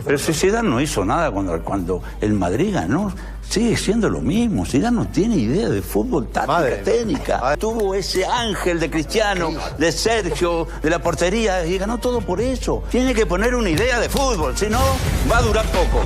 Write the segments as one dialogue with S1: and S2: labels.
S1: que
S2: Pero si Zidane no hizo nada cuando el Madrid ganó, sigue siendo lo mismo. Zidane no tiene idea de fútbol, táctica, técnica. Tuvo ese ángel de Cristiano, de Sergio, de la portería, y ganó todo por eso. Tiene que poner una idea de fútbol, si no, va a durar poco.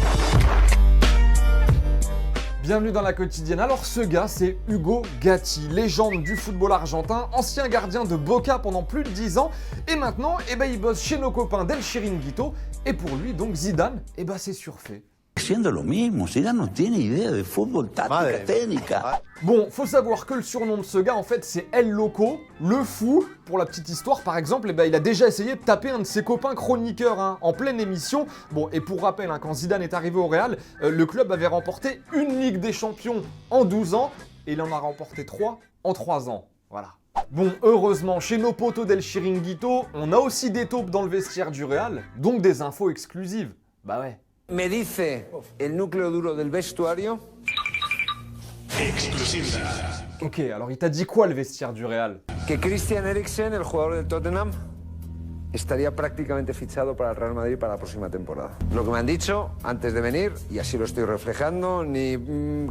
S1: Bienvenue dans la quotidienne. Alors ce gars, c'est Hugo Gatti, légende du football argentin, ancien gardien de Boca pendant plus de 10 ans, et maintenant, il bosse chez nos copains d'El Chiringuito, et pour lui, donc Zidane, c'est surfait.
S2: Siendo lo mismo, Zidane no tiene idea de fútbol, táctica, técnica.
S1: Bon, faut savoir que le surnom de ce gars, en fait, c'est El Loco, le fou. Pour la petite histoire, par exemple, il a déjà essayé de taper un de ses copains chroniqueurs en pleine émission. Bon, et pour rappel, quand Zidane est arrivé au Real, le club avait remporté une Ligue des Champions en 12 ans, et il en a remporté 3 en 3 ans. Voilà. Bon, heureusement, chez nos potos d'El Chiringuito, on a aussi des taupes dans le vestiaire du Real, donc des infos exclusives. Bah ouais.
S3: Me dice el núcleo duro del vestuario.
S4: Exclusiva.
S1: Ok, alors il t'a dit quoi le vestiaire du Real?
S3: Que Christian Eriksen, el jugador del Tottenham, estaría prácticamente fichado para el Real Madrid para la próxima temporada. Lo que me han dicho antes de venir, y así lo estoy reflejando, ni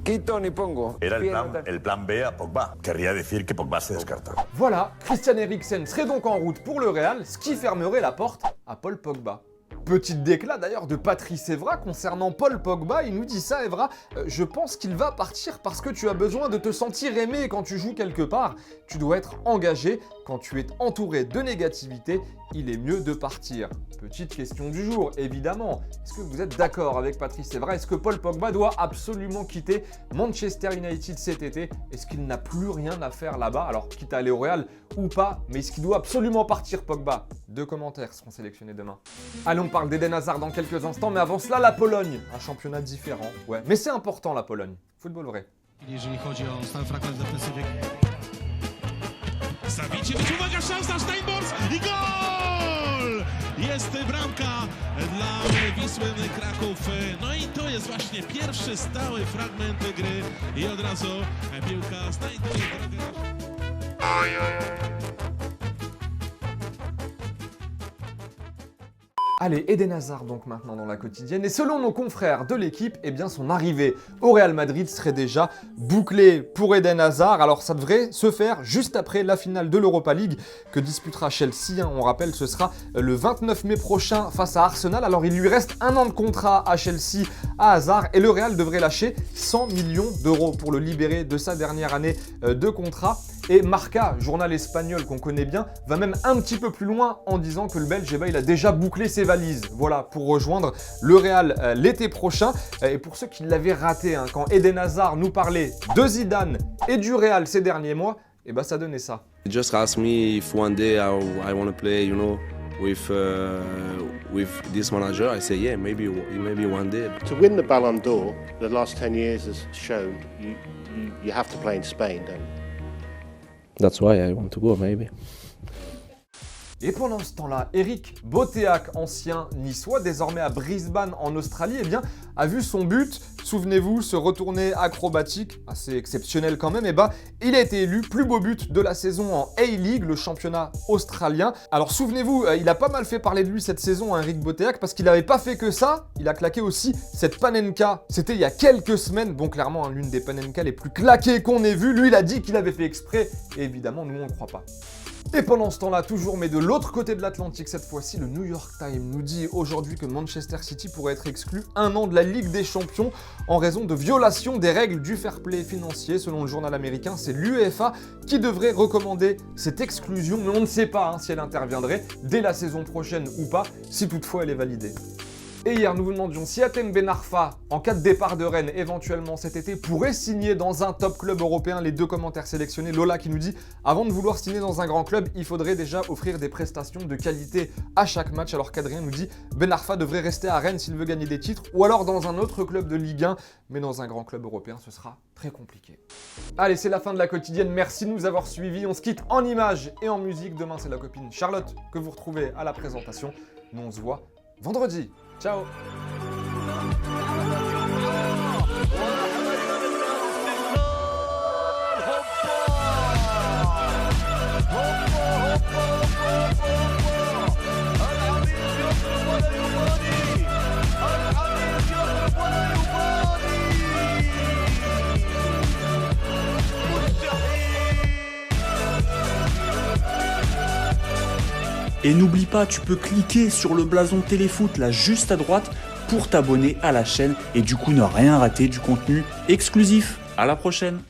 S3: quito ni pongo.
S4: Era el plan B a Pogba. Querría decir que Pogba se descarta.
S1: Voilà, Christian Eriksen serait donc en route pour le Real, ce qui fermerait la porte à Paul Pogba. Petite déclat d'ailleurs de Patrice Evra concernant Paul Pogba, il nous dit ça Evra, je pense qu'il va partir parce que tu as besoin de te sentir aimé quand tu joues quelque part, tu dois être engagé, quand tu es entouré de négativité, il est mieux de partir. Petite question du jour, évidemment, est-ce que vous êtes d'accord avec Patrice Evra? Est-ce que Paul Pogba doit absolument quitter Manchester United cet été? Est-ce qu'il n'a plus rien à faire là-bas? Alors quitte à aller au Real ou pas, mais est-ce qu'il doit absolument partir Pogba? 2 commentaires seront sélectionnés demain. Allez, on parle d'Eden Hazard dans quelques instants, mais avant cela, la Pologne. Un championnat différent, ouais. Mais c'est important la Pologne. Football vrai.
S5: Jeżeli chodzi o stały fragment defensywy. Savicevic, uwaga, szansa, Steinbors i gol! Jest bramka dla Wisły Kraków. No i to jest właśnie pierwszy stały fragment gry i od razu piłka znajduje drogę.
S1: Allez, Eden Hazard donc maintenant dans la quotidienne, et selon nos confrères de l'équipe, son arrivée au Real Madrid serait déjà bouclée pour Eden Hazard. Alors ça devrait se faire juste après la finale de l'Europa League que disputera Chelsea, on rappelle ce sera le 29 mai prochain face à Arsenal. Alors il lui reste 1 an de contrat à Chelsea à Hazard et le Real devrait lâcher 100 millions d'euros pour le libérer de sa dernière année de contrat. Et Marca, journal espagnol qu'on connaît bien, va même un petit peu plus loin en disant que le Belge, il a déjà bouclé ses valises. Voilà, pour rejoindre le Real l'été prochain. Et pour ceux qui l'avaient raté, quand Eden Hazard nous parlait de Zidane et du Real ces derniers mois, ça donnait ça.
S6: He just asked me if one day I want to play, with this manager. I say, yeah, maybe one day.
S7: To win the Ballon d'Or, the last 10 years has shown you have to play in Spain, don't you?
S6: That's why I want to go, maybe.
S1: Et pendant ce temps-là, Eric Boteach, ancien niçois, désormais à Brisbane en Australie, a vu son but, souvenez-vous, se retourner acrobatique, assez exceptionnel quand même, il a été élu plus beau but de la saison en A-League, le championnat australien. Alors souvenez-vous, il a pas mal fait parler de lui cette saison, Eric Boteach, parce qu'il n'avait pas fait que ça, il a claqué aussi cette panenka. C'était il y a quelques semaines, bon clairement l'une des panenka les plus claquées qu'on ait vues. Lui, il a dit qu'il avait fait exprès, et évidemment, nous on ne croit pas. Et pendant ce temps-là, toujours, mais de l'autre côté de l'Atlantique cette fois-ci, le New York Times nous dit aujourd'hui que Manchester City pourrait être exclu 1 an de la Ligue des Champions en raison de violation des règles du fair play financier. Selon le journal américain, c'est l'UEFA qui devrait recommander cette exclusion, mais on ne sait pas si elle interviendrait dès la saison prochaine ou pas, si toutefois elle est validée. Et hier, nous vous demandions si Hatem Ben Arfa, en cas de départ de Rennes éventuellement cet été, pourrait signer dans un top club européen. Les 2 commentaires sélectionnés. Lola qui nous dit « Avant de vouloir signer dans un grand club, il faudrait déjà offrir des prestations de qualité à chaque match. » Alors qu'Adrien nous dit « Ben Arfa devrait rester à Rennes s'il veut gagner des titres, ou alors dans un autre club de Ligue 1, mais dans un grand club européen, ce sera très compliqué. » Allez, c'est la fin de la quotidienne. Merci de nous avoir suivis. On se quitte en images et en musique. Demain, c'est la copine Charlotte que vous retrouvez à la présentation. Nous, on se voit vendredi. Ciao.
S8: العميد يطلب ولا يبالي Et n'oublie pas, tu peux cliquer sur le blason Téléfoot là juste à droite pour t'abonner à la chaîne et du coup ne rien rater du contenu exclusif. À la prochaine.